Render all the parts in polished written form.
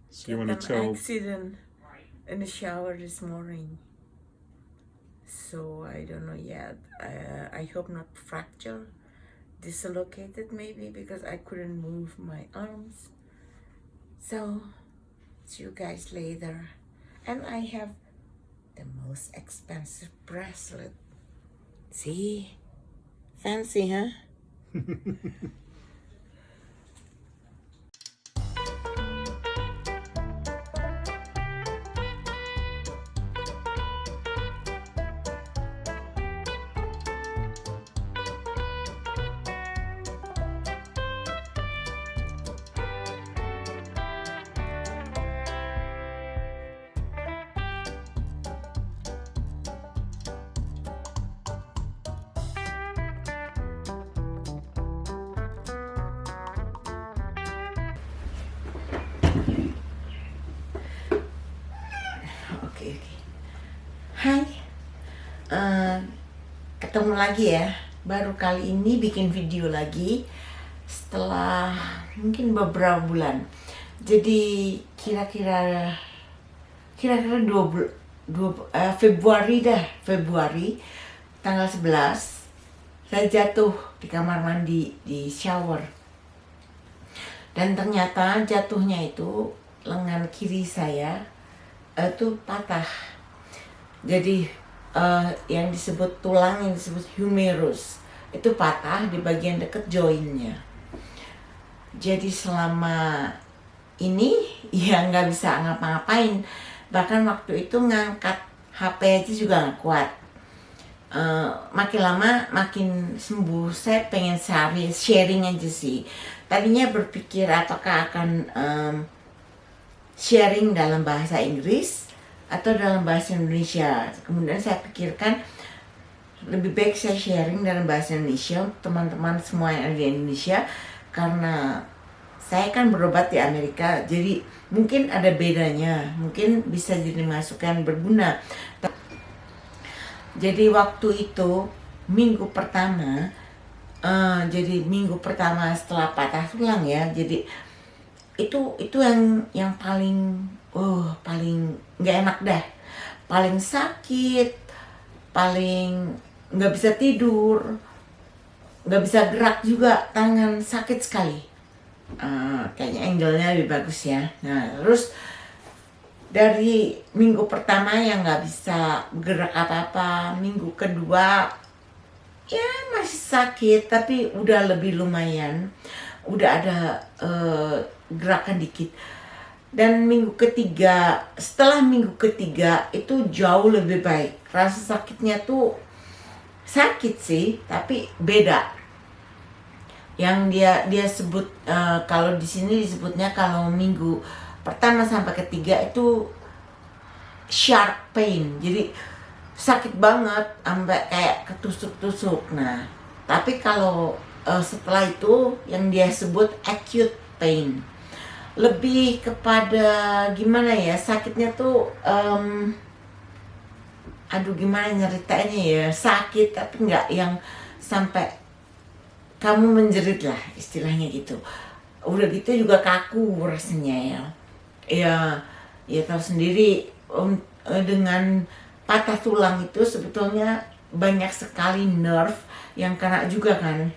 So you want to tell? Accident in the shower this morning. So I don't know yet. I hope not fracture, dislocated maybe because I couldn't move my arms. So see you guys later. And I have the most expensive bracelet. See? Fancy, huh? Oke. Hai, ketemu lagi ya. Baru kali ini bikin video lagi setelah mungkin beberapa bulan. Jadi kira-kira Februari tanggal 11 saya jatuh di kamar mandi di shower. Dan ternyata jatuhnya itu lengan kiri saya itu patah. Jadi yang disebut tulang, yang disebut humerus itu patah di bagian dekat joinnya. Jadi selama ini ya nggak bisa ngapa-ngapain. Bahkan waktu itu ngangkat HP aja juga nggak kuat. Makin lama makin sembuh. Saya pengen sharing aja sih. Tadinya berpikir apakah akan sharing dalam bahasa Inggris atau dalam bahasa Indonesia. Kemudian saya pikirkan lebih baik saya sharing dalam bahasa Indonesia untuk teman-teman semua yang ada di Indonesia, karena saya kan berobat di Amerika, jadi mungkin ada bedanya, mungkin bisa jadi masukan berguna. Jadi waktu itu minggu pertama setelah patah tulang ya, jadi itu yang paling nggak enak dah, paling sakit, paling nggak bisa tidur, nggak bisa gerak juga, tangan sakit sekali. Kayaknya angle-nya lebih bagus ya. Nah terus dari minggu pertama yang nggak bisa gerak apa-apa, minggu kedua ya masih sakit tapi udah lebih lumayan, udah ada gerakan dikit. Dan setelah minggu ketiga itu jauh lebih baik. Rasa sakitnya tuh sakit sih, tapi beda. Yang dia sebut kalau di sini disebutnya, kalau minggu pertama sampai ketiga itu sharp pain. Jadi sakit banget sampai kayak ketusuk-tusuk. Nah, tapi kalau setelah itu yang dia sebut acute pain, lebih kepada gimana ya, sakitnya tuh gimana nyeritainnya ya, sakit tapi nggak yang sampai kamu menjerit lah istilahnya gitu. Udah gitu juga kaku rasanya ya tahu sendiri, dengan patah tulang itu sebetulnya banyak sekali nerve yang kena juga kan.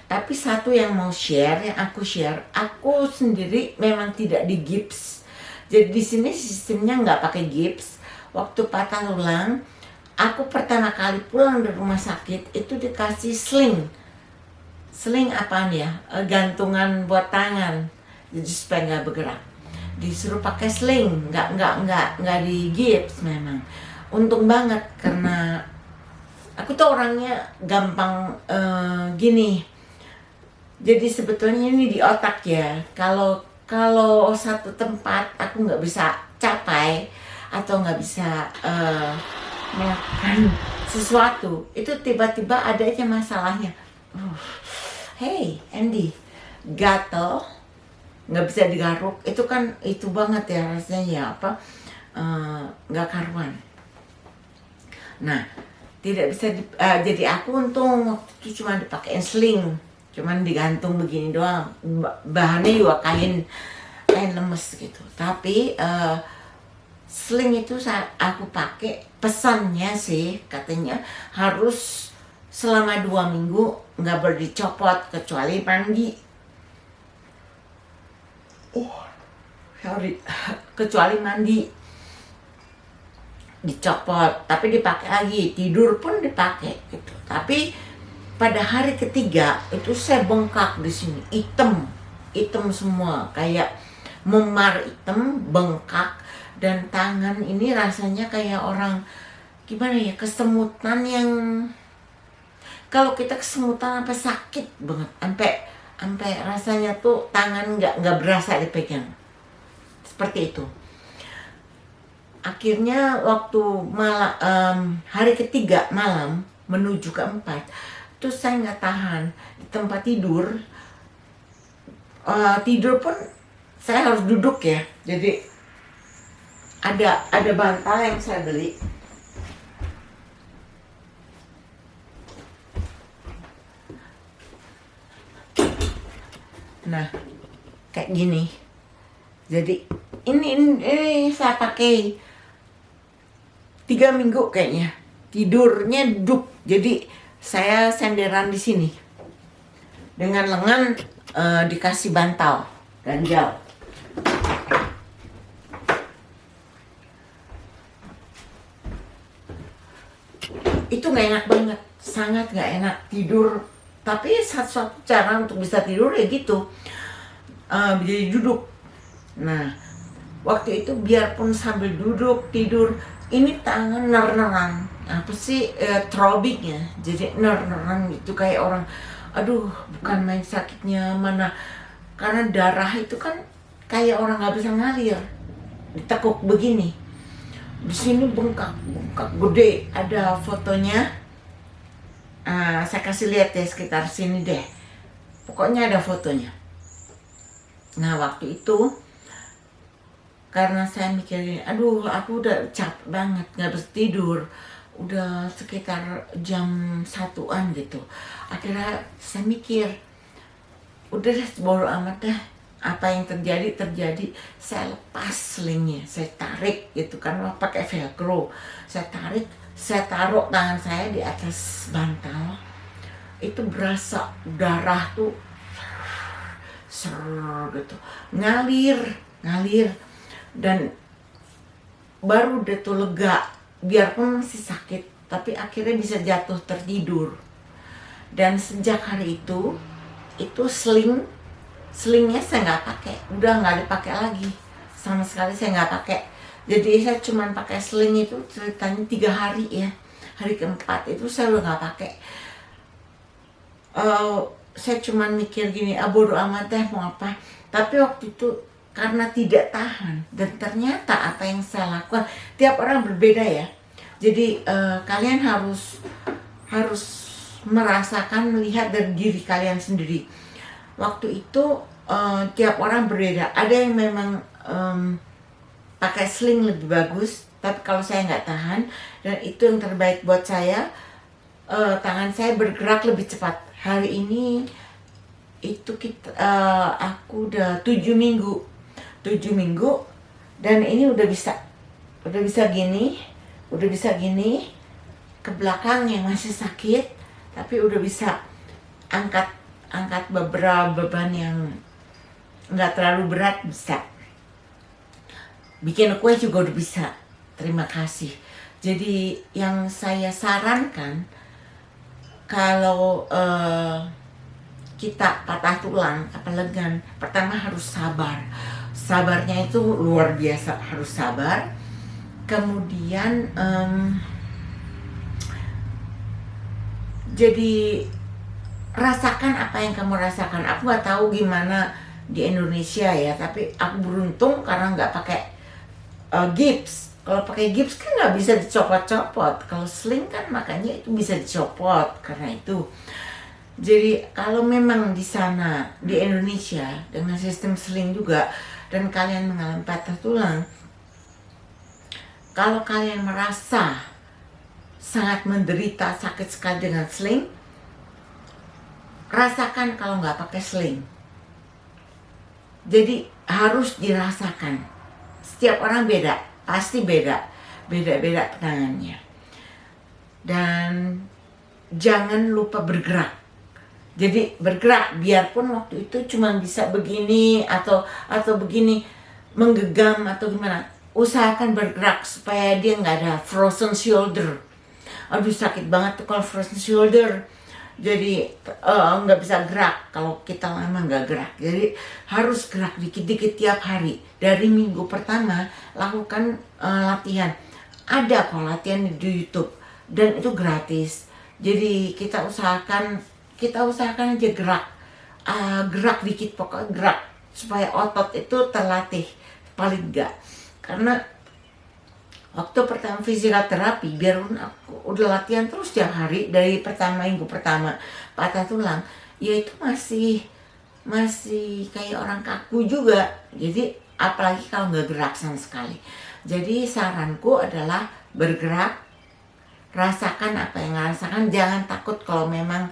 Tapi satu yang aku share, aku sendiri memang tidak di gips. Jadi di sini sistemnya nggak pakai gips. Waktu patah tulang, aku pertama kali pulang dari rumah sakit itu dikasih sling. Sling apaan ya? Gantungan buat tangan. Jadi supaya nggak bergerak. Disuruh pakai sling, nggak di gips memang. Untung banget karena aku tuh orangnya gampang gini. Jadi sebetulnya ini di otak ya. Kalau satu tempat aku nggak bisa capai atau nggak bisa melakukan sesuatu, itu tiba-tiba ada aja masalahnya. Hey Andy, gatel, nggak bisa digaruk. Itu kan itu banget ya rasanya ya, nggak karuan. Nah tidak bisa jadi aku untung waktu itu cuma dipakein sling. cuman digantung begini doang, bahannya juga kain lemes gitu. Tapi sling itu saat aku pakai, pesannya sih katanya harus selama 2 minggu nggak boleh dicopot kecuali mandi. Kecuali mandi dicopot, tapi dipakai lagi, tidur pun dipakai gitu. Tapi pada hari ketiga itu saya bengkak di sini, hitam semua, kayak memar hitam, bengkak, dan tangan ini rasanya kayak orang gimana ya, kesemutan yang kalau kita kesemutan sampai sakit banget, sampai rasanya tuh tangan nggak berasa dipegang, seperti itu. Akhirnya waktu hari ketiga malam menuju keempat, terus saya nggak tahan di tempat tidur. Tidur pun saya harus duduk ya. Jadi ada bantal yang saya beli. Nah, kayak gini. Jadi ini saya pakai 3 minggu kayaknya, tidurnya duduk. Jadi saya senderan di sini dengan lengan dikasih bantal ganjal. Itu nggak enak banget, sangat nggak enak tidur. Tapi satu-satu cara untuk bisa tidur ya gitu, jadi duduk. Nah, waktu itu biarpun sambil duduk tidur, ini tangan ner-neran, apa sih, throbbing ya, jadi ner-neran gitu kayak orang, aduh bukan main sakitnya mana, karena darah itu kan kayak orang nggak bisa ngalir, ditekuk begini, di sini bengkak gede, ada fotonya, saya kasih lihat ya sekitar sini deh, pokoknya ada fotonya. Nah waktu itu karena saya mikirin, aduh aku udah capek banget, gak bisa tidur, udah sekitar jam 1-an gitu. Akhirnya saya mikir, udah deh bodo amat deh, apa yang terjadi. Saya lepas slingnya, saya tarik gitu kan, pakai velcro, saya tarik, saya taruh tangan saya di atas bantal. Itu berasa darah tuh gitu, ngalir, dan baru deh tuh lega, biarpun masih sakit, tapi akhirnya bisa jatuh tertidur. Dan sejak hari itu slingnya saya nggak pakai, udah nggak dipakai lagi sama sekali, saya nggak pakai. Jadi saya cuma pakai sling itu ceritanya 3 hari ya, hari keempat itu saya udah nggak pakai. Saya cuma mikir gini, bodo amat deh mau apa. Tapi waktu itu karena tidak tahan, dan ternyata apa yang saya lakukan, tiap orang berbeda ya. Jadi kalian harus merasakan, melihat dari diri kalian sendiri. Waktu itu tiap orang berbeda. Ada yang memang pakai sling lebih bagus, tapi kalau saya nggak tahan, dan itu yang terbaik buat saya, tangan saya bergerak lebih cepat. Hari ini itu aku udah 7 minggu, dan ini udah bisa gini, ke belakang yang masih sakit, tapi udah bisa angkat beberapa beban yang nggak terlalu berat, bisa bikin kue juga udah bisa. Terima kasih. Jadi yang saya sarankan, kalau kita patah tulang apa lengan, pertama harus sabar. Sabarnya itu luar biasa, harus sabar. Kemudian jadi rasakan apa yang kamu rasakan. Aku nggak tahu gimana di Indonesia ya, tapi aku beruntung karena nggak pakai gips. Kalau pakai gips kan nggak bisa dicopot-copot. Kalau sling kan makanya itu bisa dicopot, karena itu. Jadi kalau memang di sana di Indonesia dengan sistem sling juga, dan kalian mengalami patah tulang, kalau kalian merasa sangat menderita, sakit sekali dengan sling, rasakan kalau nggak pakai sling. Jadi harus dirasakan. Setiap orang beda, pasti beda-beda penanganannya. Dan jangan lupa bergerak. Jadi bergerak, biarpun waktu itu cuma bisa begini atau begini, menggegam atau gimana. Usahakan bergerak supaya dia nggak ada frozen shoulder. Aduh sakit banget tuh kalau frozen shoulder. Jadi nggak bisa gerak kalau kita memang nggak gerak. Jadi harus gerak dikit-dikit tiap hari. Dari minggu pertama lakukan latihan. Ada kok latihan di YouTube dan itu gratis. Jadi kita usahakan aja gerak, gerak dikit, pokoknya gerak supaya otot itu terlatih paling enggak. Karena waktu pertama fisikoterapi, biarpun aku udah latihan terus tiap hari dari minggu pertama patah tulang, ya itu masih kayak orang kaku juga. Jadi apalagi kalau nggak gerak sama sekali. Jadi saranku adalah bergerak, rasakan apa yang rasakan, jangan takut kalau memang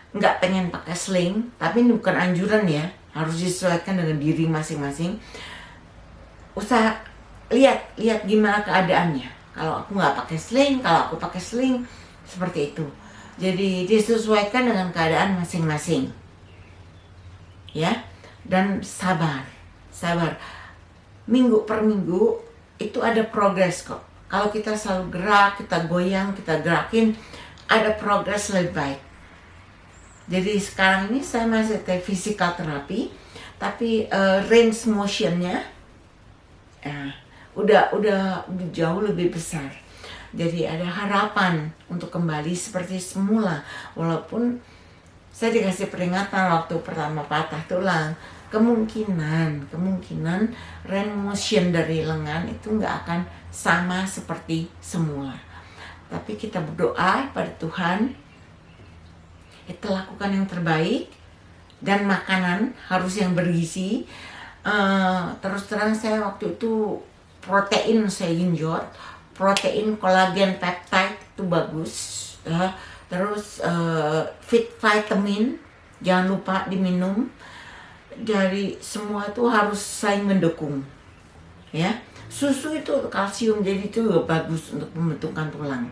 nggak pengen pakai sling, tapi ini bukan anjuran ya, harus disesuaikan dengan diri masing-masing. Lihat gimana keadaannya. Kalau aku nggak pakai sling, kalau aku pakai sling, seperti itu. Jadi disesuaikan dengan keadaan masing-masing, ya. Dan sabar. Minggu per minggu itu ada progres kok. Kalau kita selalu gerak, kita goyang, kita gerakin, ada progres lebih baik. Jadi sekarang ini saya masih physical therapy, tapi range motionnya udah jauh lebih besar. Jadi ada harapan untuk kembali seperti semula. Walaupun saya dikasih peringatan waktu pertama patah tulang, kemungkinan range motion dari lengan itu nggak akan sama seperti semula. Tapi kita berdoa pada Tuhan, kita lakukan yang terbaik, dan makanan harus yang bergizi. Terus terang saya waktu itu protein saya genjot, protein, kolagen, peptide itu bagus. Terus fit vitamin jangan lupa diminum. Dari semua itu harus saling mendukung, ya. Susu itu kalsium, jadi itu juga bagus untuk pembentukan tulang.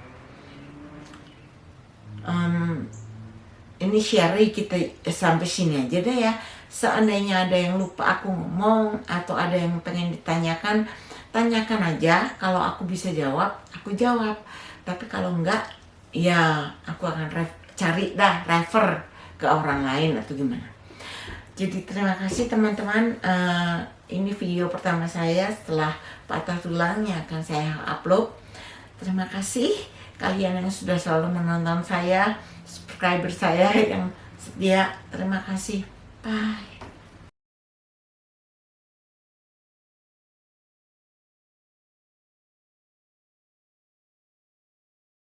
Ini share kita sampai sini aja deh ya. Seandainya ada yang lupa aku ngomong atau ada yang pengen ditanyakan, tanyakan aja. Kalau aku bisa jawab, aku jawab. Tapi kalau enggak, ya aku akan refer ke orang lain atau gimana. Jadi terima kasih teman-teman. Ini video pertama saya setelah patah tulang yang akan saya upload. Terima kasih kalian yang sudah selalu menonton saya, subscriber saya yang setia. Terima kasih. Bye.